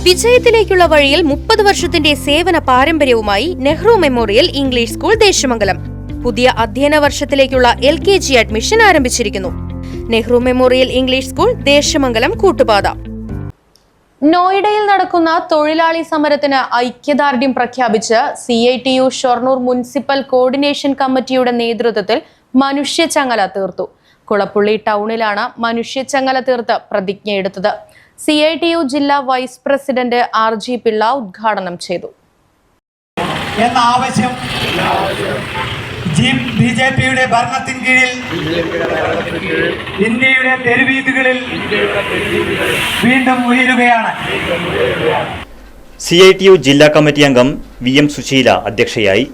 വിജയത്തിലേക്കുള്ള വഴിയിൽ 30 വർഷത്തിന്റെ സേവന പാരമ്പര്യവുമായി Nehru memorial English school Desamangalam പുതിയ അധ്യയന വർഷത്തിലേക്കുള്ള LKG അഡ്മിഷൻ ആരംഭിച്ചിരിക്കുന്നു. Nehru memorial English school Desamangalam Koottupatha. നോയിഡയിൽ നടക്കുന്ന തൊഴിലാളി സമരത്തിന് ഐക്യദാർഢ്യം പ്രഖ്യാപിച്ച് CITU ഷൊർണൂർ മുനിസിപ്പൽ കോർഡിനേഷൻ കമ്മിറ്റിയുടെ നേതൃത്വത്തിൽ മനുഷ്യച്ചങ്ങല തീർത്തു. കുളപ്പുള്ളി ടൗണിലാണ് മനുഷ്യച്ചങ്ങല തീർത്ത് പ്രതിജ്ഞയെടുത്തത്. CITU ജില്ലാ വൈസ് പ്രസിഡന്റ് RG പിള്ള ഉദ്ഘാടനം ചെയ്തു. BJPയുടെ ഭരണത്തിൻ കീഴിൽ ഇന്ത്യയുടെ തെരുവീഥികളിൽ വീണ്ടും ഉയരുകയാണ്. CITU ജില്ലാ കമ്മിറ്റി അംഗം VM സുശീല അധ്യക്ഷയായി.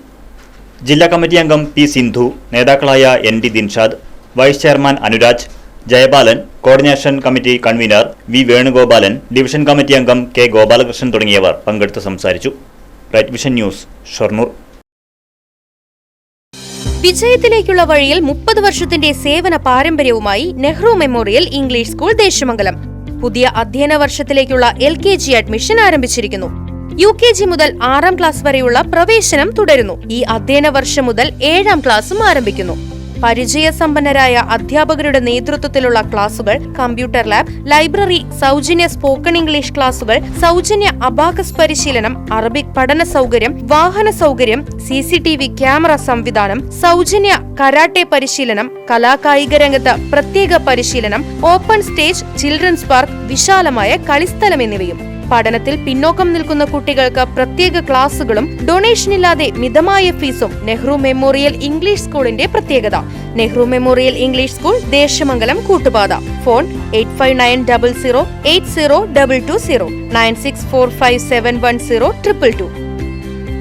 ജില്ലാ കമ്മിറ്റി അംഗം P സിന്ധു, നേതാക്കളായ ND Dinshad, vice chairman Anuraj, Jayabalan, coordination committee convener V Venugopalan, division committee അംഗം K ഗോപാലകൃഷ്ണൻ തുടങ്ങിയവർ പങ്കെടുത്ത് സംസാരിച്ചു. Right vision news, Shoranur. വിജയത്തിലേക്കുള്ള വഴിയിൽ 30 വർഷത്തിന്റെ സേവന പാരമ്പര്യവുമായി Nehru memorial English school Desamangalam പുതിയ അധ്യയന വർഷത്തിലേക്കുള്ള LKG അഡ്മിഷൻ ആരംഭിച്ചിരിക്കുന്നു. UKG മുതൽ 6ാം ക്ലാസ് വരെയുള്ള പ്രവേശനം തുടരുന്നു. ഈ അധ്യയന വർഷം മുതൽ 7ാം ക്ലാസും ആരംഭിക്കുന്നു. പരിചയസമ്പന്നരായ അധ്യാപകരുടെ നേതൃത്വത്തിലുള്ള ക്ലാസുകൾ, കമ്പ്യൂട്ടർ ലാബ്, ലൈബ്രറി, സൗജന്യ സ്പോക്കൺ ഇംഗ്ലീഷ് ക്ലാസുകൾ, സൗജന്യ അബാക്കസ് പരിശീലനം, അറബിക് പഠന സൗകര്യം, വാഹന സൗകര്യം, CCTV ക്യാമറ സംവിധാനം, സൗജന്യ കരാട്ടെ പരിശീലനം, കലാകായിക രംഗത്ത് പ്രത്യേക പരിശീലനം, ഓപ്പൺ സ്റ്റേജ്, ചിൽഡ്രൻസ് പാർക്ക്, വിശാലമായ കളിസ്ഥലം എന്നിവയും. പഠനത്തിൽ പിന്നോക്കം നിൽക്കുന്ന കുട്ടികൾക്ക് പ്രത്യേക ക്ലാസുകളും ഡൊണേഷനില്ലാതെ മിതമായ ഫീസും നെഹ്റു മെമ്മോറിയൽ ഇംഗ്ലീഷ് സ്കൂളിന്റെ പ്രത്യേകത. Nehru memorial English school Desamangalam Koottupatha. Phone 8590080220 9645710222.